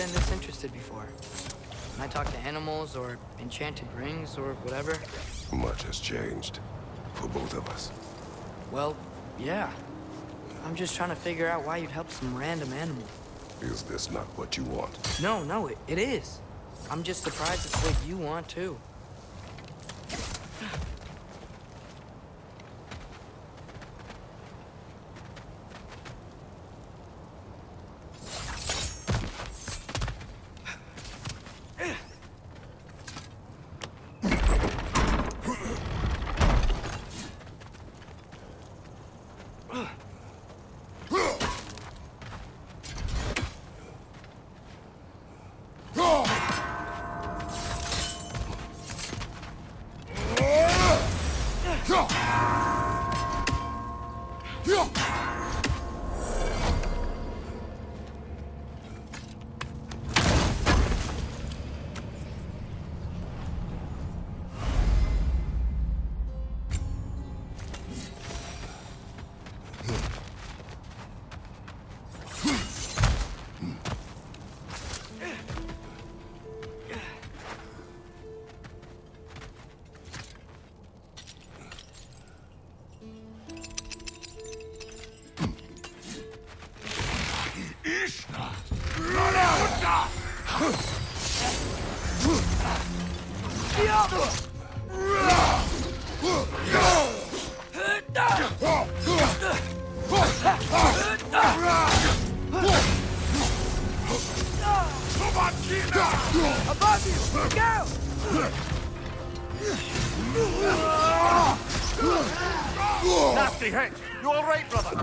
been this interested before. When I talk to animals or enchanted rings or whatever. Much has changed. For both of us. Well, yeah. I'm just trying to figure out why you'd help some random animal. Is this not what you want? No, it is. I'm just surprised it's what you want, too. Above you! Go! Nasty hit! You all right, brother?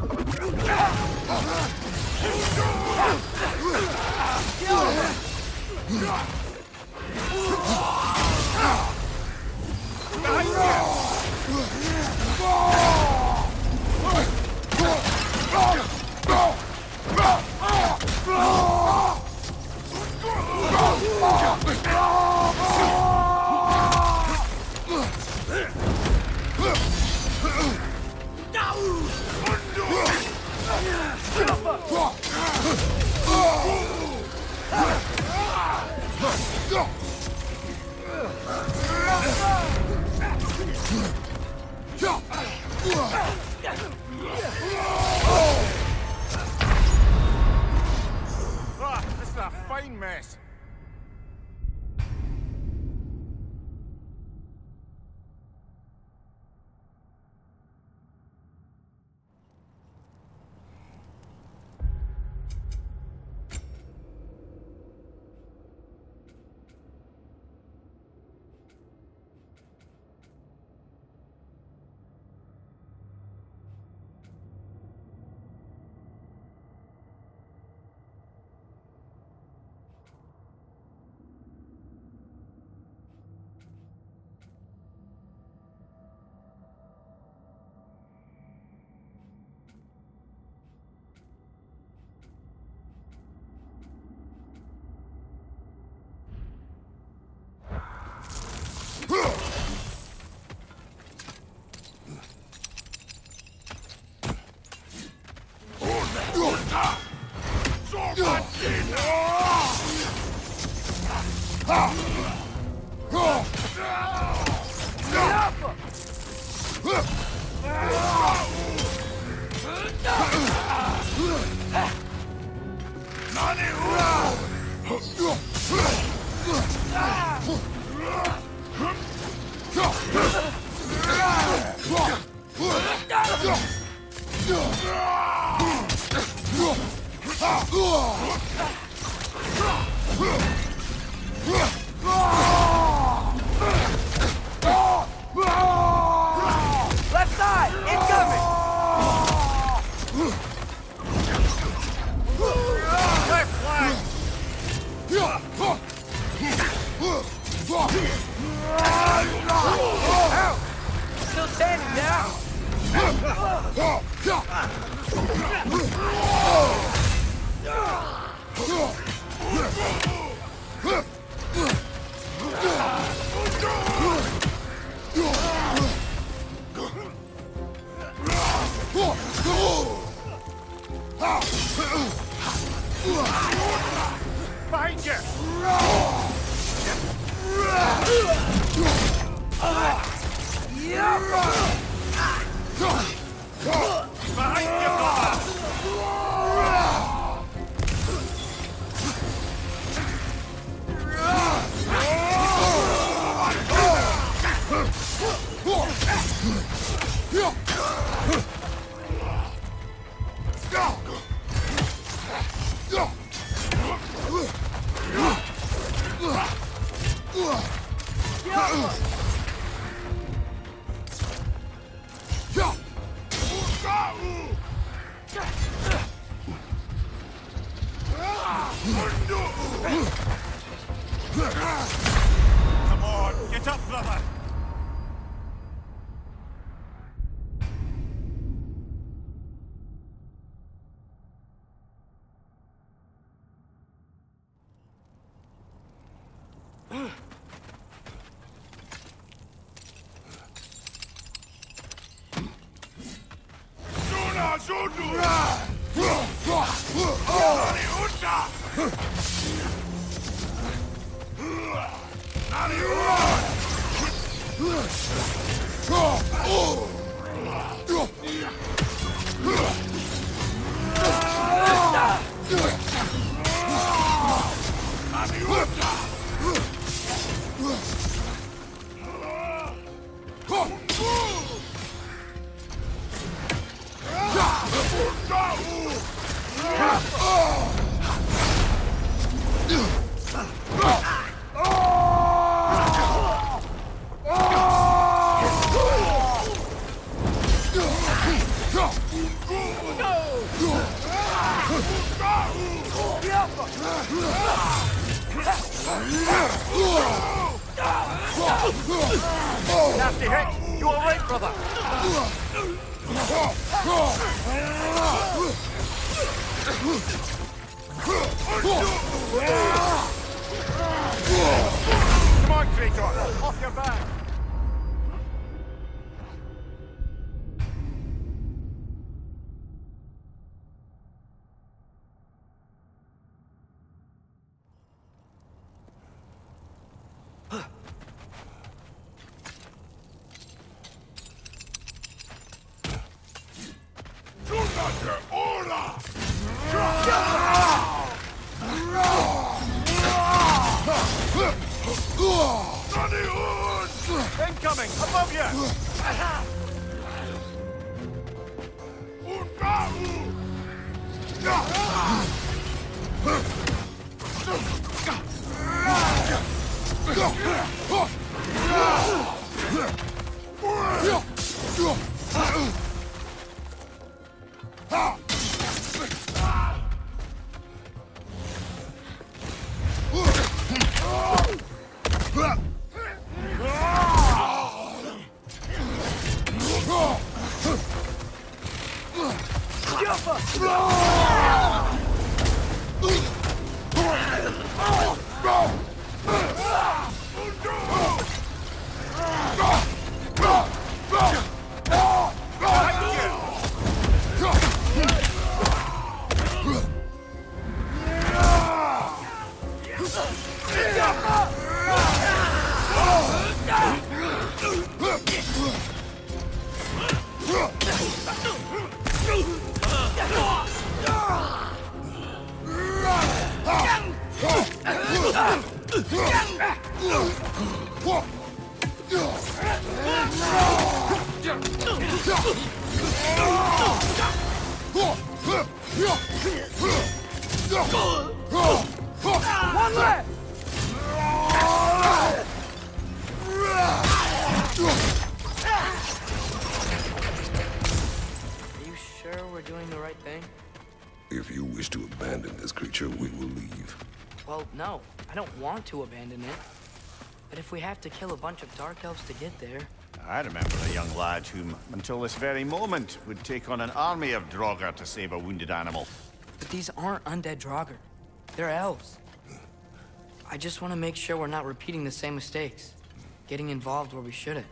This is a fine mess. Left side! Incoming! Left flank! Out! Still standing down! Behind you! Behind you, brother! Come on, get up, brother! Nasty hit! You alright, brother? Come on, Kratos! Off your back! Incoming! Above you! One left! Are you sure we're doing the right thing? If you wish to abandon this creature, we will leave. Well, no. I don't want to abandon it. But if we have to kill a bunch of Dark Elves to get there... I remember a young lad whom, until this very moment, would take on an army of Draugr to save a wounded animal. But these aren't undead Draugr. They're elves. I just want to make sure we're not repeating the same mistakes. Getting involved where we shouldn't.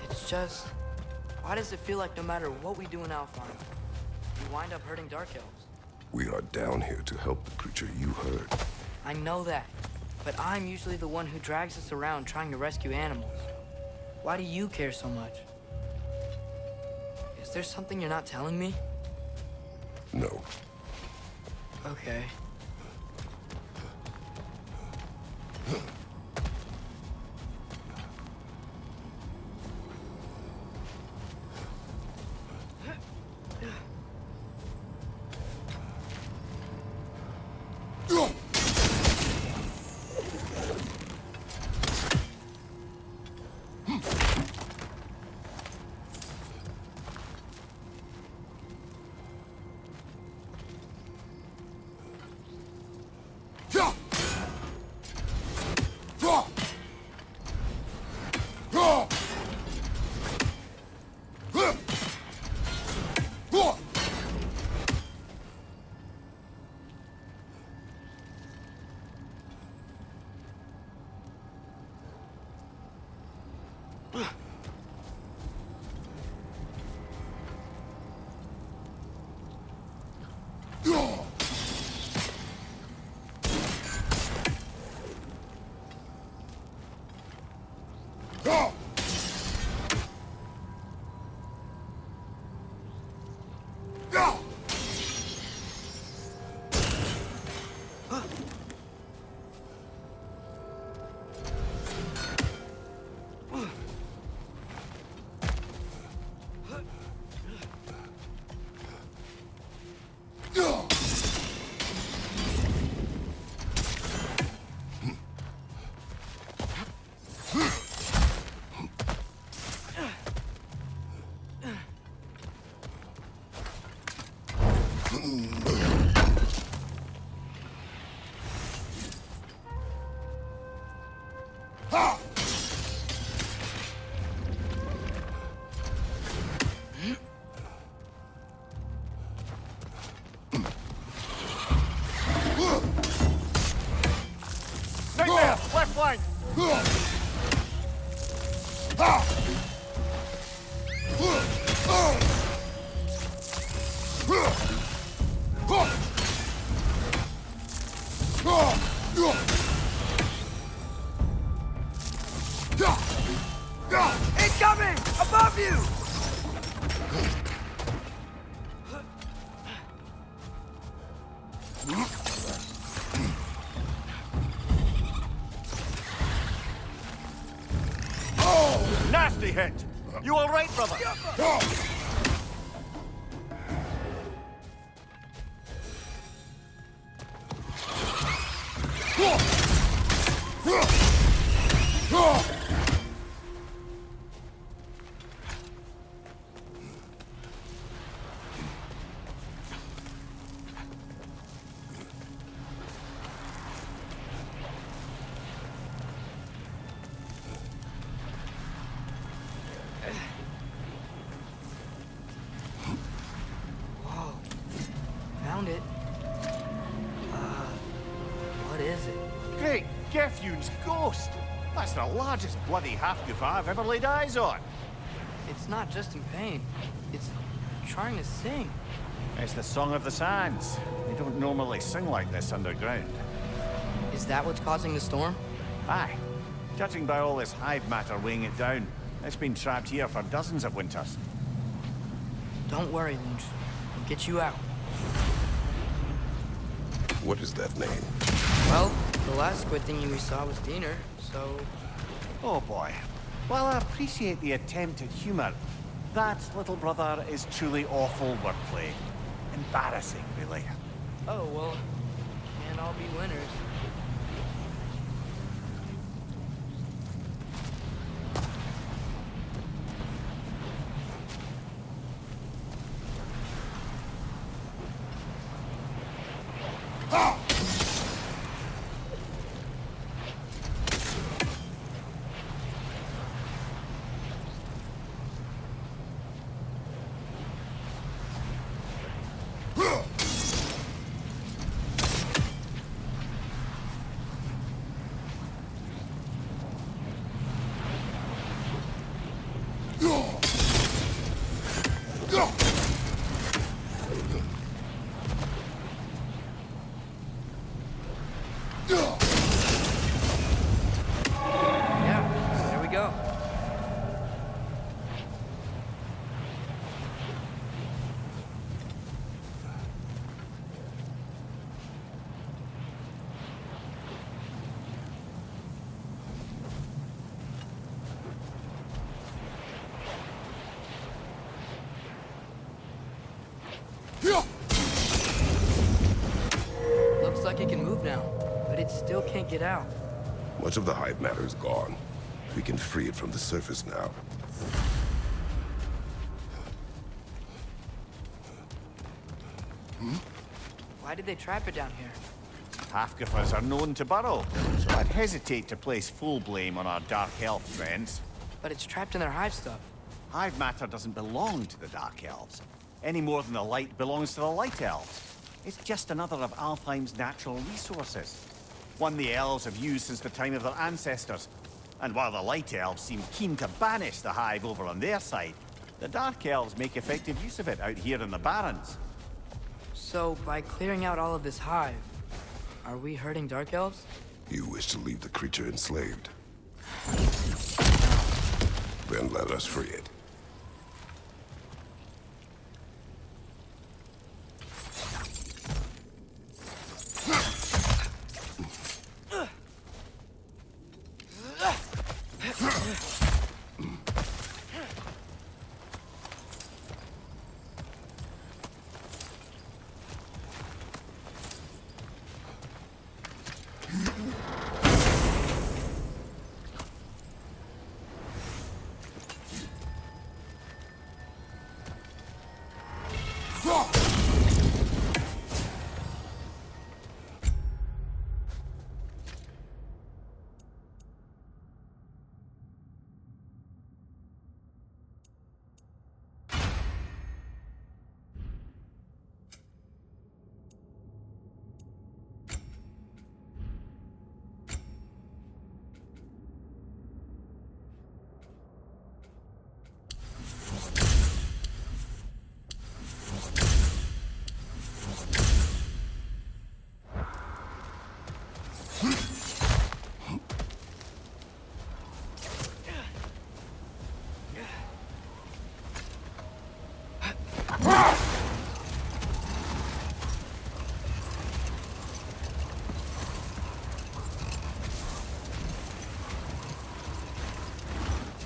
It's just, why does it feel like no matter what we do in Alfheim, we wind up hurting Dark Elves? We are down here to help the creature you heard. I know that, but I'm usually the one who drags us around trying to rescue animals. Why do you care so much? Is there something you're not telling me? No. Okay. Left flank! Incoming! Above you! Nasty hit! You all right, brother? Found it. What is it? Great Gefyun's ghost! That's the largest bloody half-goof I've ever laid eyes on. It's not just in pain. It's trying to sing. It's the Song of the Sands. They don't normally sing like this underground. Is that what's causing the storm? Aye. Judging by all this hive matter weighing it down, it's been trapped here for dozens of winters. Don't worry, Lynch. We'll get you out. What is that name? Well, the last squid thingy we saw was Diener, so... Oh boy. While I appreciate the attempt at humor, that, little brother, is truly awful wordplay. Embarrassing, really. Oh, well, can't all be winners. Yeah, there we go. Looks like it can move now, but it still can't get out. Much of the hive matter is gone. We can free it from the surface now. Why did they trap it down here? Half-goofers are known to burrow, so I'd hesitate to place full blame on our Dark Elf friends. But it's trapped in their hive stuff. Hive matter doesn't belong to the Dark Elves, any more than the light belongs to the Light Elves. It's just another of Alfheim's natural resources. One the elves have used since the time of their ancestors. And while the Light Elves seem keen to banish the hive over on their side, the Dark Elves make effective use of it out here in the Barrens. So, by clearing out all of this hive, are we hurting Dark Elves? You wish to leave the creature enslaved. Then let us free it.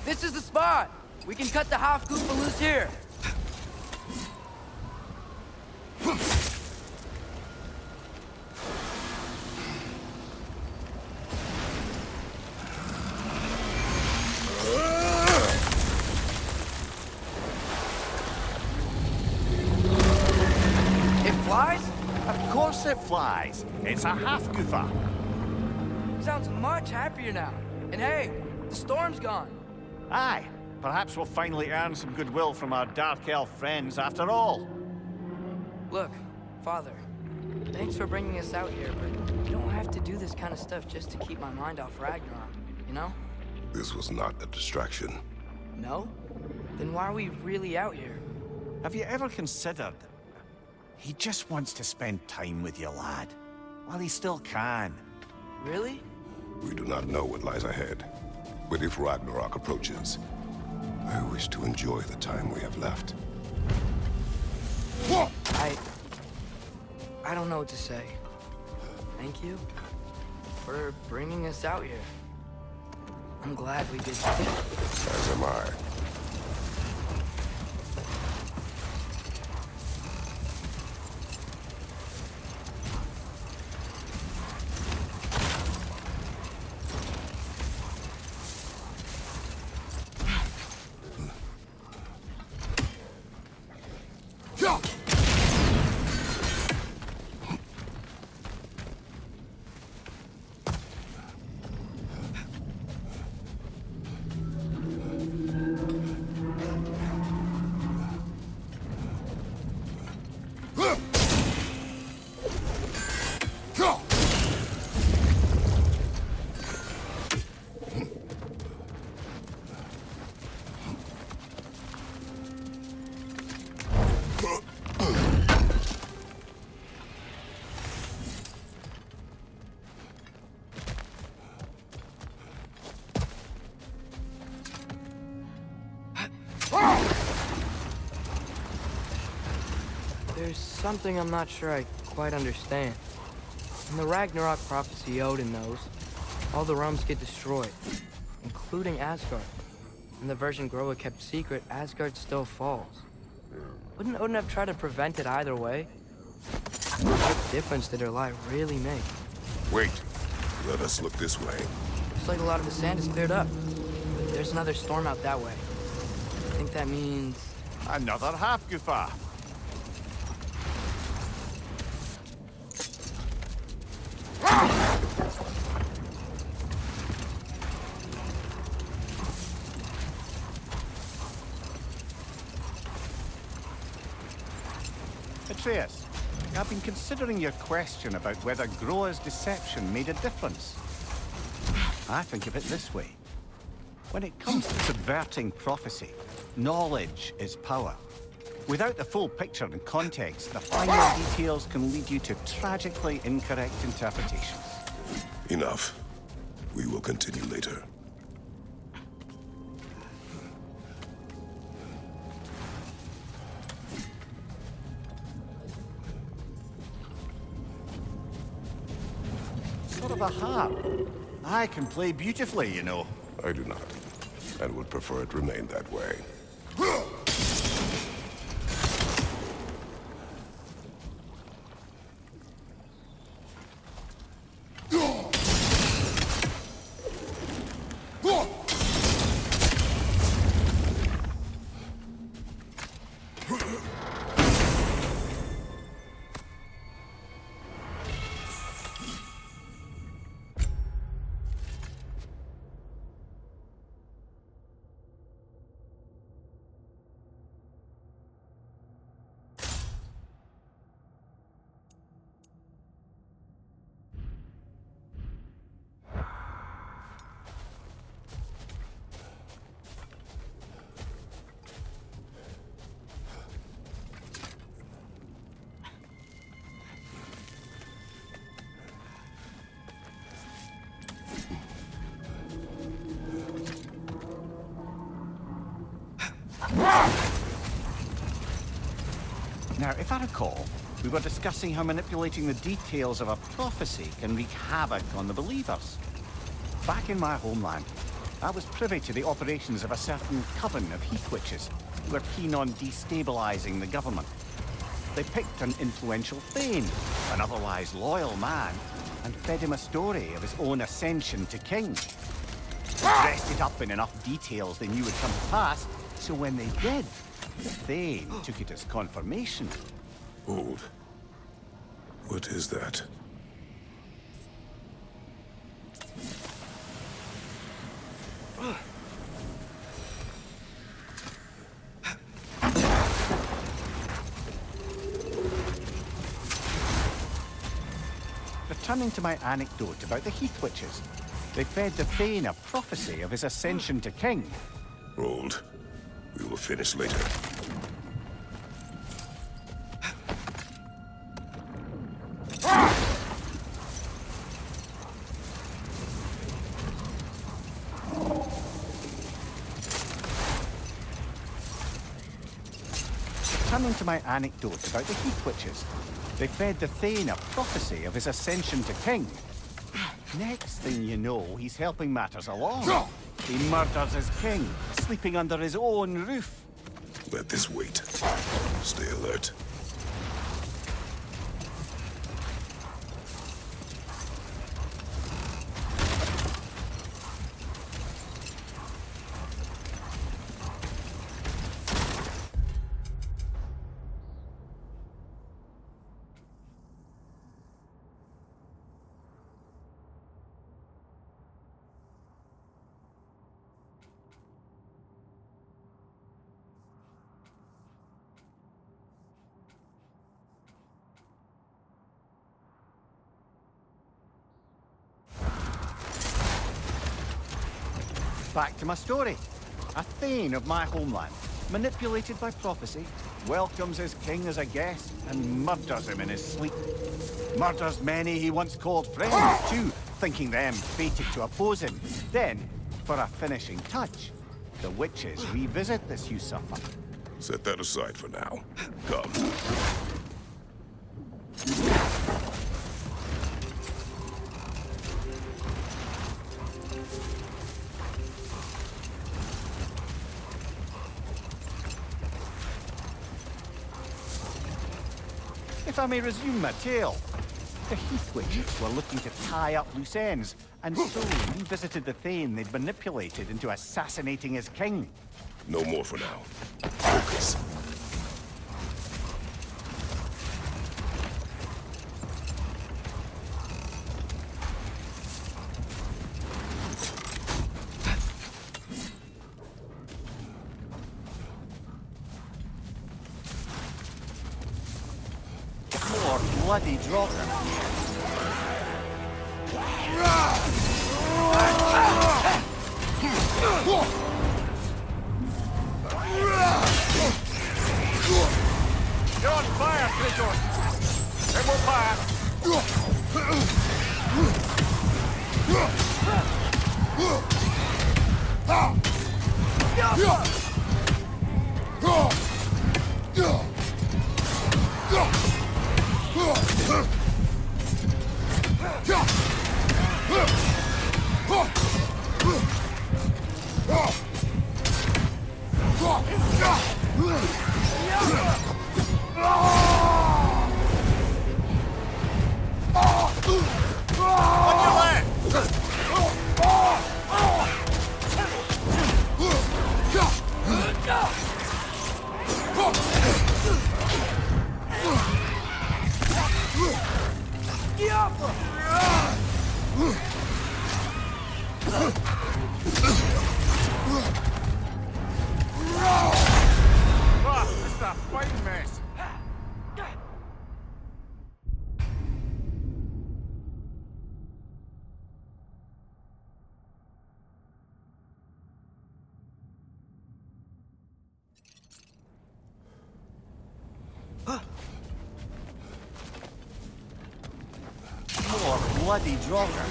This is the spot! We can cut the half-goofa loose here! It flies? Of course it flies. It's a half-goofa. Sounds much happier now. And hey, the storm's gone. Aye, perhaps we'll finally earn some goodwill from our Dark Elf friends after all. Look, Father, thanks for bringing us out here, but you don't have to do this kind of stuff just to keep my mind off Ragnarok, you know? This was not a distraction. No? Then why are we really out here? Have you ever considered... He just wants to spend time with you, lad. While he still can. Really? We do not know what lies ahead. But if Ragnarok approaches, I wish to enjoy the time we have left. I don't know what to say. Thank you for bringing us out here. I'm glad we did that. As am I. something I'm not sure I quite understand. In the Ragnarok prophecy Odin knows, all the realms get destroyed, including Asgard. In the version Groa kept secret, Asgard still falls. Wouldn't Odin have tried to prevent it either way? What difference did her lie really make? Wait. Let us look this way. Looks like a lot of the sand is cleared up. But there's another storm out that way. I think that means... Another half-goofa. Atreus, I've been considering your question about whether Groa's deception made a difference. I think of it this way. When it comes to subverting prophecy, knowledge is power. Without the full picture and context, the finer details can lead you to tragically incorrect interpretations. Enough. We will continue later. Sort of a harp. I can play beautifully, you know. I do not, and would prefer it remain that way. Now, if I recall, we were discussing how manipulating the details of a prophecy can wreak havoc on the believers. Back in my homeland, I was privy to the operations of a certain coven of heath witches who were keen on destabilizing the government. They picked an influential thane, an otherwise loyal man, and fed him a story of his own ascension to king. They dressed it up in enough details they knew would come to pass, so when they did, the thane took it as confirmation. Hold. What is that? Returning to my anecdote about the heath witches, they fed the thane a prophecy of his ascension to king. Hold. We will finish later. Returning to my anecdote about the heath witches, they fed the thane a prophecy of his ascension to king. Next thing you know, he's helping matters along. He murders his king, sleeping under his own roof. Let this wait. Stay alert. Back to my story. A thane of my homeland, manipulated by prophecy, welcomes his king as a guest and murders him in his sleep. Murders many he once called friends, too, thinking them fated to oppose him. Then, for a finishing touch, the witches revisit this usurper. Set that aside for now. Come. If I may resume my tale, the Heath Witches were looking to tie up loose ends, and so revisited the Thane they'd manipulated into assassinating his king. No more for now. Focus. More bloody Draugr. You're on fire, Kratos! It will fire! It's a fighting mess. More bloody Draugr.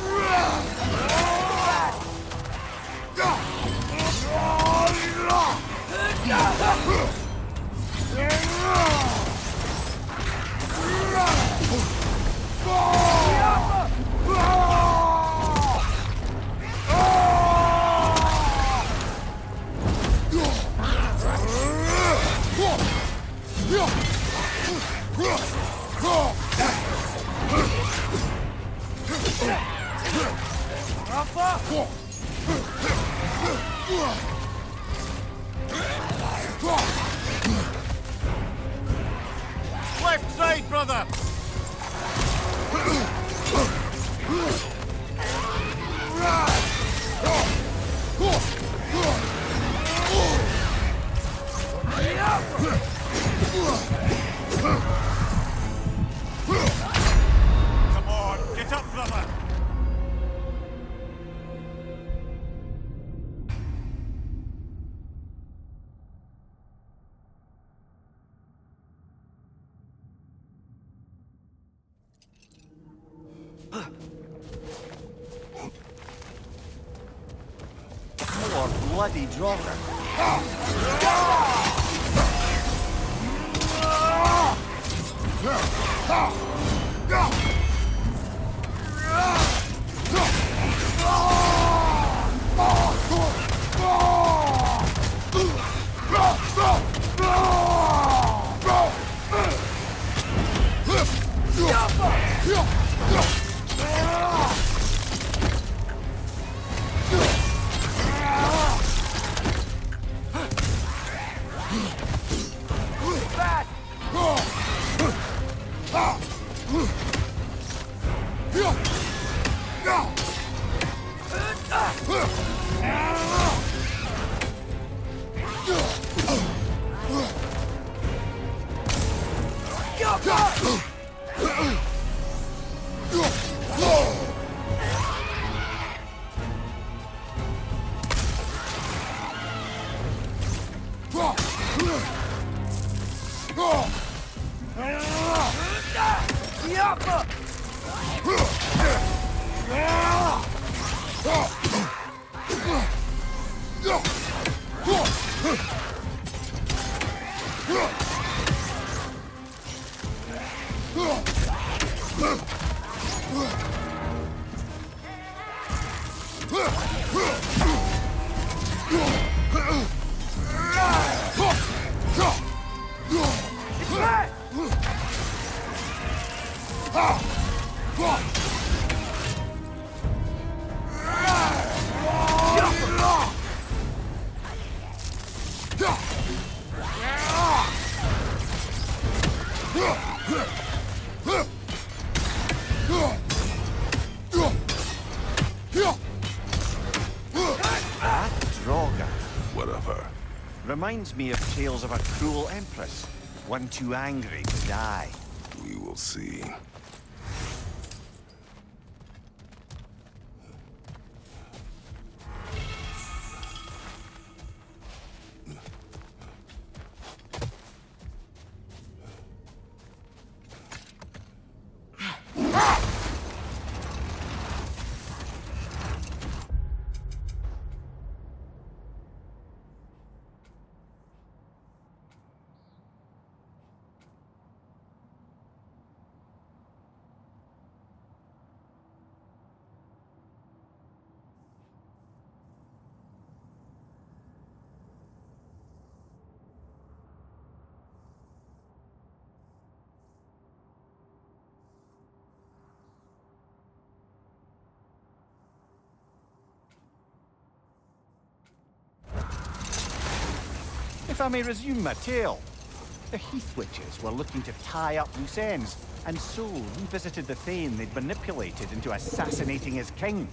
Left side, brother! Come on, get up, brother! More bloody Draugr. That Draugr Whatever. reminds me of tales of a cruel empress, one too angry to die. We will see. If I may resume my tale, the Heath Witches were looking to tie up loose ends, and so revisited the Thane they'd manipulated into assassinating his king.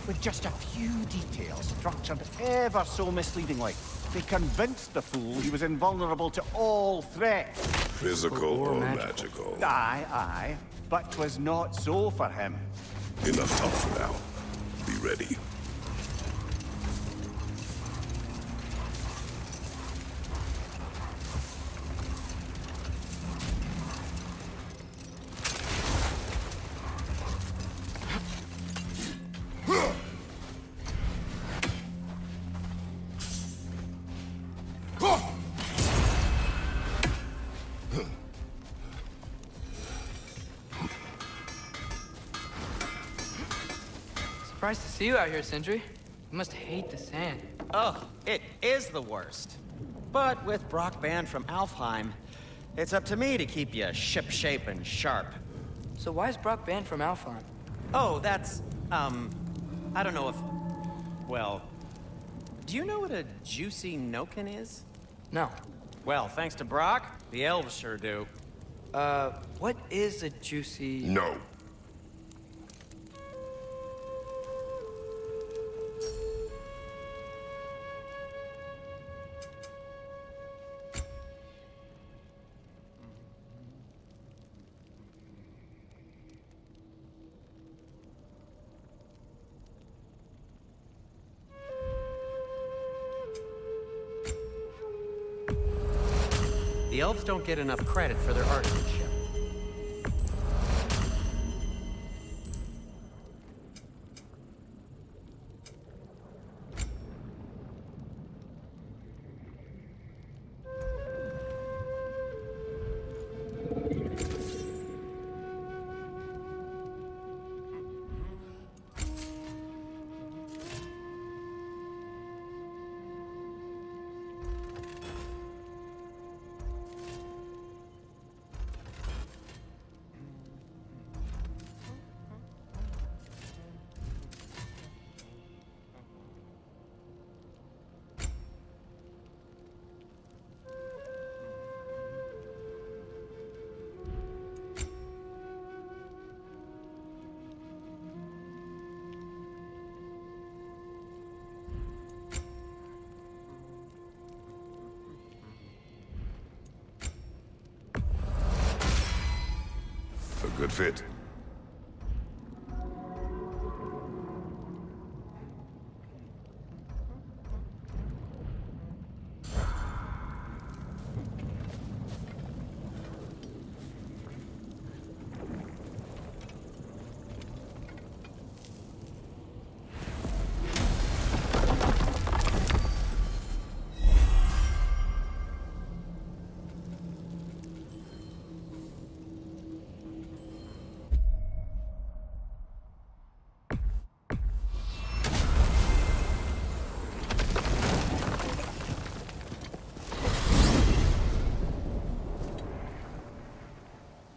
With just a few details structured ever so misleadingly, they convinced the fool he was invulnerable to all threat. Physical Or or magical. magical. Aye, but 'twas not so for him. Enough talk for now. Be ready. Surprised to see you out here, Sindri. You must hate the sand. Oh, it is the worst. But with Brock banned from Alfheim, it's up to me to keep you ship-shape and sharp. So why is Brock banned from Alfheim? Oh, that's, I don't know if... Well, do you know what a juicy Noken is? No. Well, thanks to Brock, the elves sure do. What is a juicy... No. The elves don't get enough credit for their artisanship. A good fit.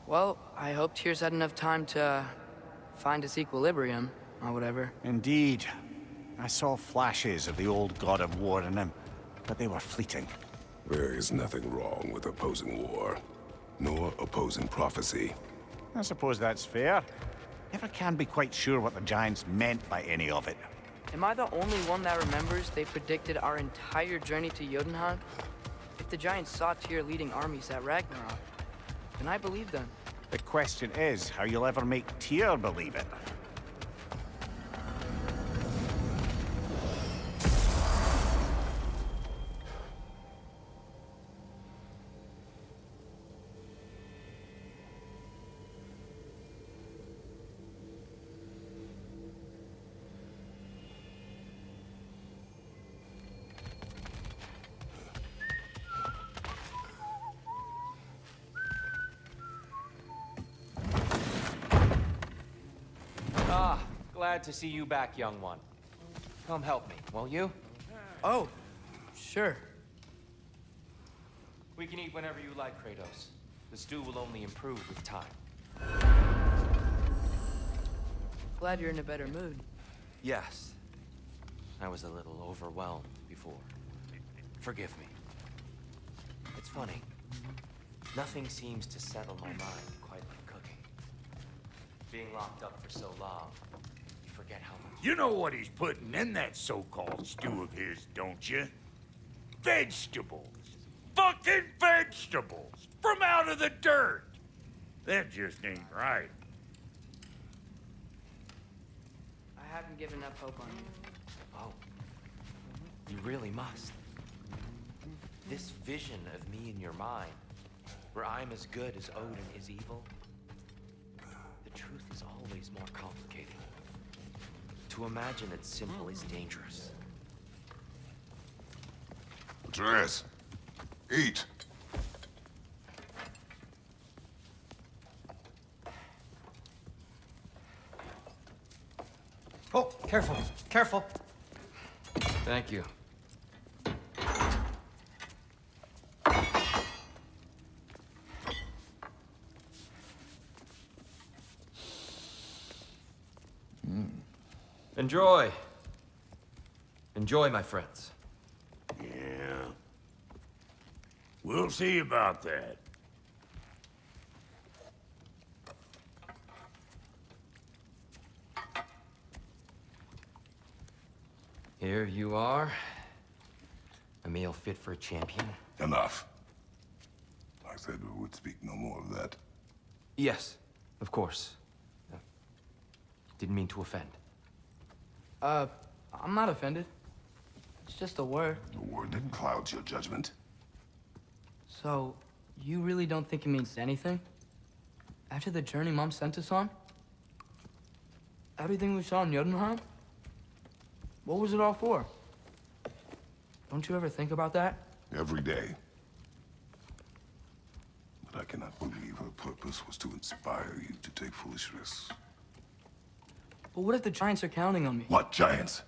Well, I hope Tyr's had enough time to find its equilibrium, or whatever. Indeed. I saw flashes of the old god of war in him, but they were fleeting. There is nothing wrong with opposing war, nor opposing prophecy. I suppose that's fair. Never can be quite sure what the Giants meant by any of it. Am I the only one that remembers they predicted our entire journey to Jotunheim? If the Giants saw Tyr leading armies at Ragnarok, then I believe them. The question is how you'll ever make Tyr believe it. Glad to see you back, young one. Come help me, won't you? Oh, sure. We can eat whenever you like, Kratos. The stew will only improve with time. Glad you're in a better mood. Yes. I was a little overwhelmed before. Forgive me. It's funny. Nothing seems to settle my mind quite like cooking. Being locked up for so long, you forget how much... You know what he's putting in that so-called stew of his, don't you? Vegetables. Fucking vegetables! From out of the dirt! That just ain't right. I haven't given up hope on you. Oh. You really must. This vision of me in your mind, where I'm as good as Odin is evil, the truth is always more complicated. To imagine it's simple is dangerous. Atreus, eat. Oh, careful, careful. Thank you. Enjoy. Enjoy, my friends. Yeah. We'll see about that. Here you are. A meal fit for a champion. Enough. I said we would speak no more of that. Yes, of course. Didn't mean to offend. I'm not offended. It's just a word. The word that clouds your judgment. So, you really don't think it means anything? After the journey Mom sent us on? Everything we saw in Jotunheim? What was it all for? Don't you ever think about that? Every day. But I cannot believe her purpose was to inspire you to take foolish risks. But what if the Giants are counting on me? What giants?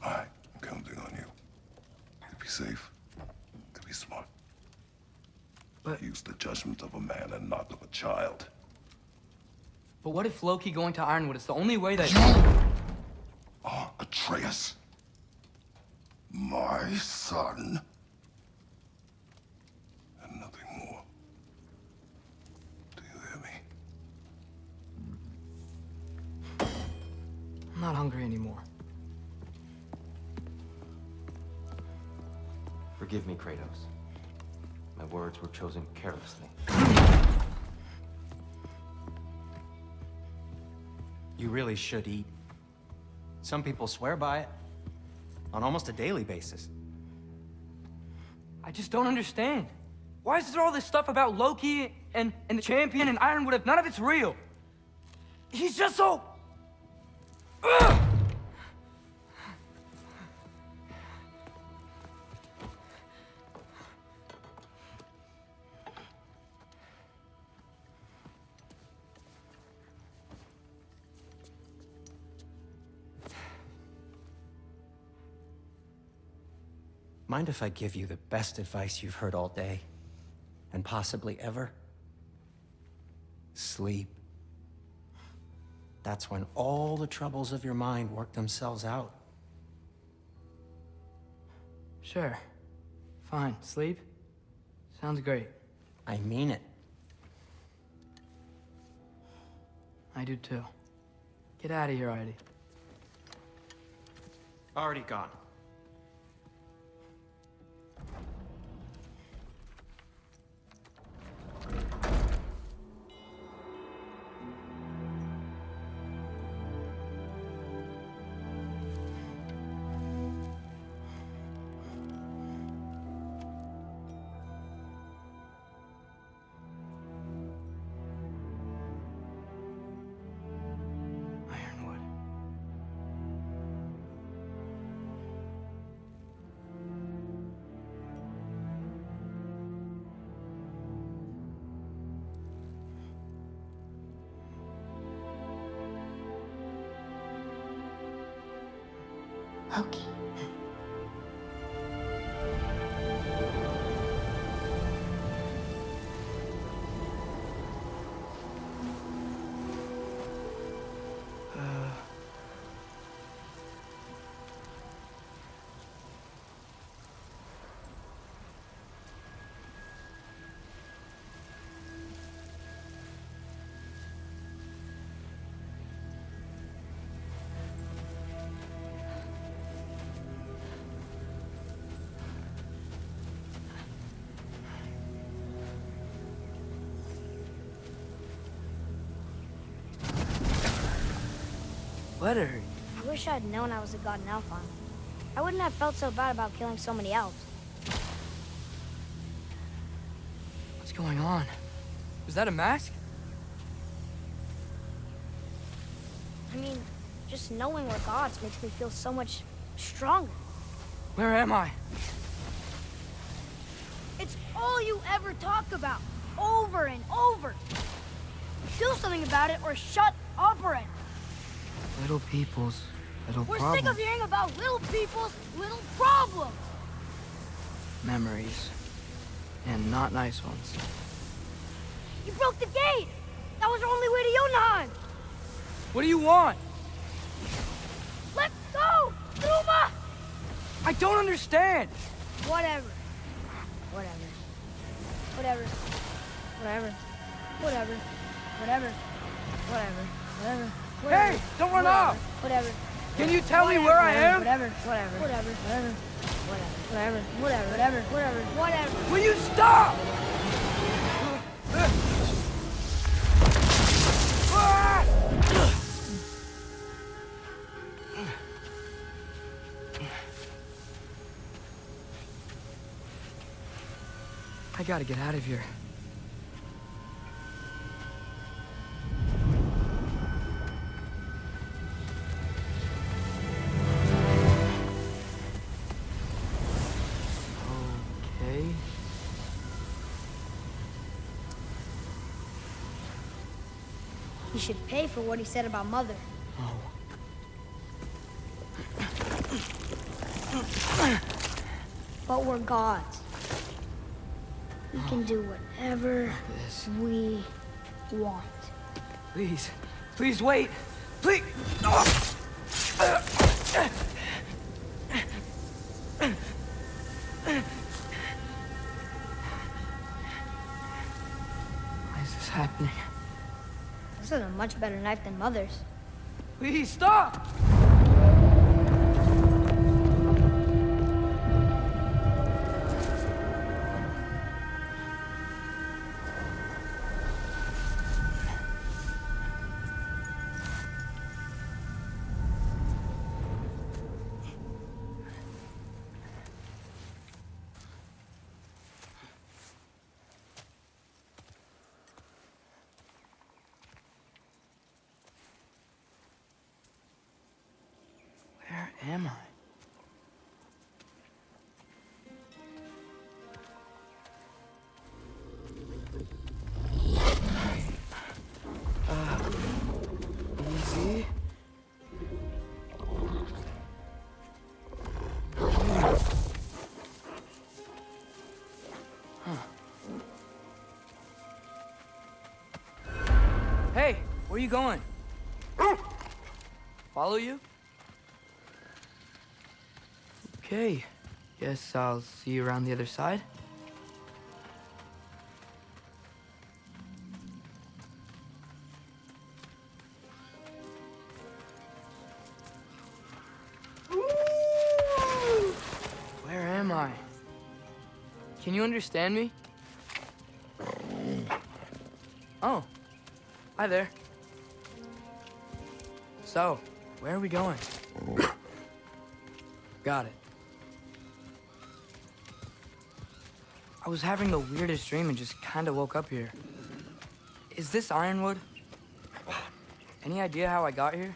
I'm counting on you. To be safe, to be smart. But- Use the judgment of a man and not of a child. But what if Loki going to Ironwood is the only way that... Are Atreus, my son, and nothing more. Do you hear me? I'm not hungry anymore. Forgive me, Kratos. My words were chosen carelessly. You really should eat. Some people swear by it. On almost a daily basis. I just don't understand. Why is there all this stuff about Loki and the champion and Ironwood if none of it's real? He's just so... Ugh! Mind if I give you the best advice you've heard all day? and possibly ever, sleep. That's when all the troubles of your mind work themselves out. Sure. Fine. Sleep? Sounds great. I mean it. I do too. Get out of here already. Already gone. Ironwood. Loki. What hurt? I wish I'd known I was a god in Alfheim. I wouldn't have felt so bad about killing so many elves. What's going on? Was that a mask? I mean, just knowing we're gods makes me feel so much stronger. Where am I? It's all you ever talk about, over and over. Do something about it or shut up already. Little people's little We're problems. sick of hearing about little people's little problems. Memories. And not nice ones. You broke the gate. That was our only way to Jotunheim. What do you want? Let go, Duma! I don't understand! Whatever. Whatever. Whatever. Whatever. Whatever. Whatever. Whatever. Whatever. Whatever. Hey, don't run Whatever. off! Whatever. Can you tell me where I am? Whatever. Whatever. Whatever. Whatever. Whatever. Whatever. Whatever. Whatever. Whatever. Will you stop? I gotta get out of here. Okay. He should pay for what he said about Mother. Oh. But we're gods. We can do whatever This. we want. Please. Please wait. Please. Oh. Why is this happening? This is a much better knife than Mother's. Please stop! Where am I? Easy. Hey, where you going? Follow you? Okay. Guess I'll see you around the other side. Where am I? Can you understand me? Oh, hi there. So, where are we going? Got it. I was having the weirdest dream and just kind of woke up here. Is this Ironwood? Any idea how I got here?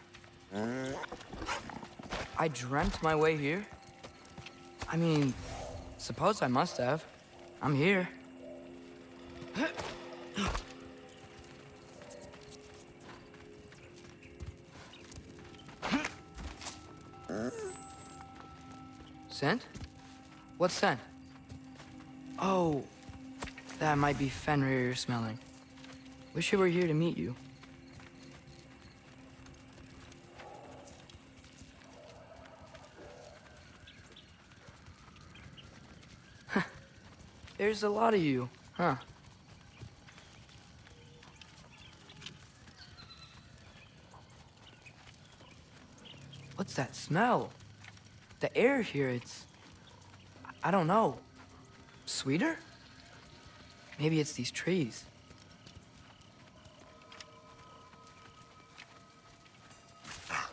I dreamt my way here? I mean, suppose I must have. I'm here. Scent? What scent? Oh, that might be Fenrir you're smelling. Wish I were here to meet you. There's a lot of you, huh? What's that smell? The air here, I don't know. Sweeter? Maybe it's these trees.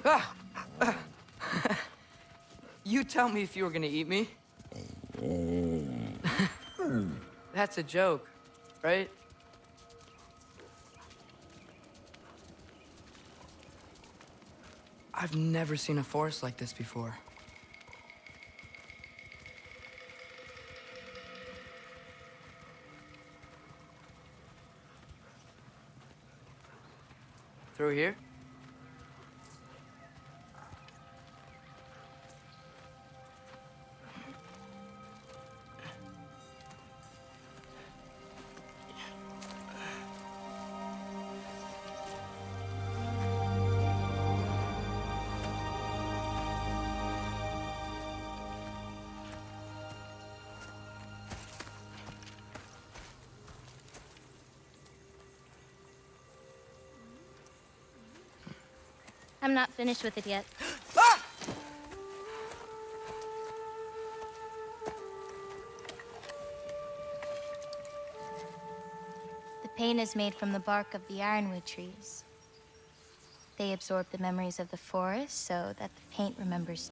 Ah! You tell me if you were gonna eat me. That's a joke, right? I've never seen a forest like this before. Through here? I'm not finished with it yet. Ah! The paint is made from the bark of the ironwood trees. They absorb the memories of the forest so that the paint remembers